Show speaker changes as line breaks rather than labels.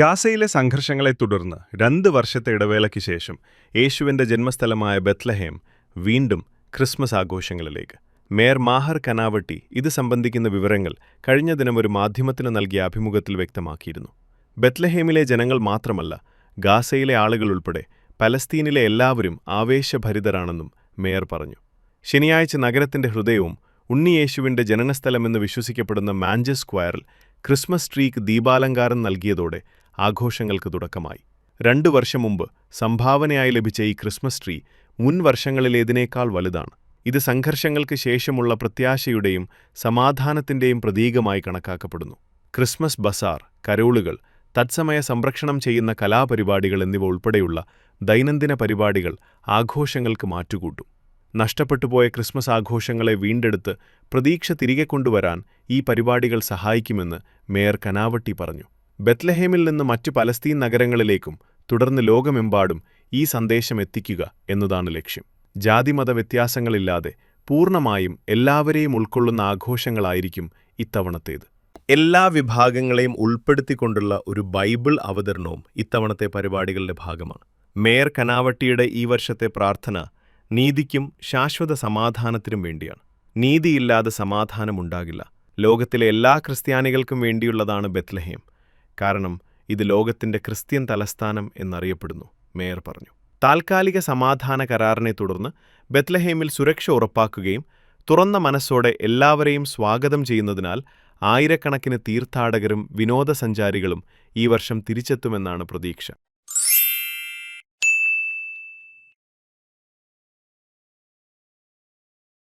ഗാസയിലെ സംഘർഷങ്ങളെ തുടർന്ന് 2 വർഷത്തെ ഇടവേളയ്ക്ക് ശേഷം യേശുവിന്റെ ജന്മസ്ഥലമായ ബെത്ലഹേം വീണ്ടും ക്രിസ്മസ് ആഘോഷങ്ങളിലേക്ക്. മേയർ മാഹർ കനാവട്ടി ഇത് സംബന്ധിക്കുന്ന വിവരങ്ങൾ കഴിഞ്ഞ ദിനം ഒരു മാധ്യമത്തിന് നൽകിയ അഭിമുഖത്തിൽ വ്യക്തമാക്കിയിരുന്നു. ബെത്ലഹേമിലെ ജനങ്ങൾ മാത്രമല്ല, ഗാസയിലെ ആളുകളുൾപ്പെടെ പലസ്തീനിലെ എല്ലാവരും ആവേശഭരിതരാണെന്നും മേയർ പറഞ്ഞു. ശനിയാഴ്ച നഗരത്തിന്റെ ഹൃദയവും ഉണ്ണിയേശുവിന്റെ ജനനസ്ഥലമെന്ന് വിശ്വസിക്കപ്പെടുന്ന മാഞ്ചർ സ്ക്വയറിൽ ക്രിസ്മസ് ട്രീക്ക് ദീപാലങ്കാരം നൽകിയതോടെ ആഘോഷങ്ങൾക്ക് തുടക്കമായി. 2 വർഷം മുമ്പ് സംഭാവനയായി ലഭിച്ച ഈ ക്രിസ്മസ് ട്രീ മുൻ വർഷങ്ങളിലേതിനേക്കാൾ വലുതാണ്. ഇത് സംഘർഷങ്ങൾക്ക് ശേഷമുള്ള പ്രത്യാശയുടെയും സമാധാനത്തിന്റെയും പ്രതീകമായി കണക്കാക്കപ്പെടുന്നു. ക്രിസ്മസ് ബസാർ, കരോളുകൾ, തത്സമയ സംപ്രേഷണം ചെയ്യുന്ന കലാപരിപാടികൾ എന്നിവ ഉൾപ്പെടെയുള്ള ദൈനംദിന പരിപാടികൾ ആഘോഷങ്ങൾക്ക് മാറ്റുകൂട്ടും. നഷ്ടപ്പെട്ടുപോയ ക്രിസ്മസ് ആഘോഷങ്ങളെ വീണ്ടെടുത്ത് പ്രതീക്ഷ തിരികെ കൊണ്ടുവരാൻ ഈ പരിപാടികൾ സഹായിക്കുമെന്ന് മേയർ കനാവട്ടി പറഞ്ഞു. ബെത്ലഹേമിൽ നിന്ന് മറ്റ് പലസ്തീൻ നഗരങ്ങളിലേക്കും തുടർന്ന് ലോകമെമ്പാടും ഈ സന്ദേശം എത്തിക്കുക എന്നതാണ് ലക്ഷ്യം. ജാതിമത വ്യത്യാസങ്ങളില്ലാതെ പൂർണ്ണമായും എല്ലാവരെയും ഉൾക്കൊള്ളുന്ന ആഘോഷങ്ങളായിരിക്കും ഇത്തവണത്തേത്. എല്ലാ വിഭാഗങ്ങളെയും ഉൾപ്പെടുത്തിക്കൊണ്ടുള്ള ഒരു ബൈബിൾ അവതരണവും ഇത്തവണത്തെ പരിപാടികളുടെ ഭാഗമാണ്. മേയർ കനാവട്ടിയുടെ ഈ വർഷത്തെ പ്രാർത്ഥന നീതിക്കും ശാശ്വത സമാധാനത്തിനും വേണ്ടിയാണ്. നീതിയില്ലാതെ സമാധാനമുണ്ടാകില്ല. ലോകത്തിലെ എല്ലാ ക്രിസ്ത്യാനികൾക്കും വേണ്ടിയുള്ളതാണ് ബെത്ലഹേം. കാരണം ഇത് ലോകത്തിന്റെ ക്രിസ്ത്യൻ തലസ്ഥാനം എന്നറിയപ്പെടുന്നു, മേയർ പറഞ്ഞു. താൽക്കാലിക സമാധാന കരാറിനെ തുടർന്ന് ബെത്ലഹേമിൽ സുരക്ഷ ഉറപ്പാക്കുകയും തുറന്ന മനസ്സോടെ എല്ലാവരെയും സ്വാഗതം ചെയ്യുന്നതിനാൽ ആയിരക്കണക്കിന് തീർത്ഥാടകരും വിനോദസഞ്ചാരികളും ഈ വർഷം തിരിച്ചെത്തുമെന്നാണ് പ്രതീക്ഷ.